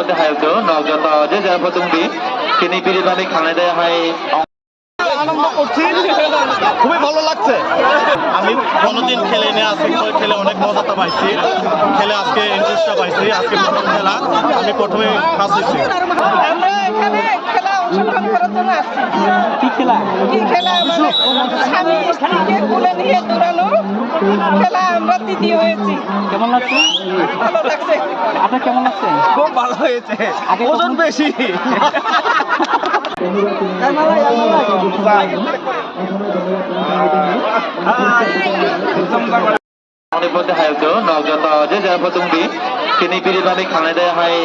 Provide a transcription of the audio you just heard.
মধ্যে আয়োজিত নবজাত যে যার প্রথমটি তিনি বিরিয়ানি খানে দেওয়া হয়। আনন্দ করছি, খুবই ভালো লাগছে। আমি কোনোদিন খেলে নিয়ে আসি, খেলে অনেক মজাটা পাইছি, খেলে আজকে ইন্টারেস্টটা পাইছি। আজকে প্রথম খেলা, আমি প্রথমে ফার্স্ট হয়েছি। আমরা এখানে খেলা অংশগ্রহণ করার জন্য আসছি। কি খেলা? কি খেলা? মানে স্বামী স্ত্রীকে কোলে নিয়ে দৌড়ানো খেলা, আমরা তৃতীয় হয়েছি। কেমন লাগছে? ভালো লাগছে। আপনার কেমন লাগছে? খুব ভালো হয়েছে, ওজন বেশি। মধ্যে আয়োজিত নবজাত যে যার প্রথমটি তিনি বিরিয়ানি খানে দেওয়া হয়।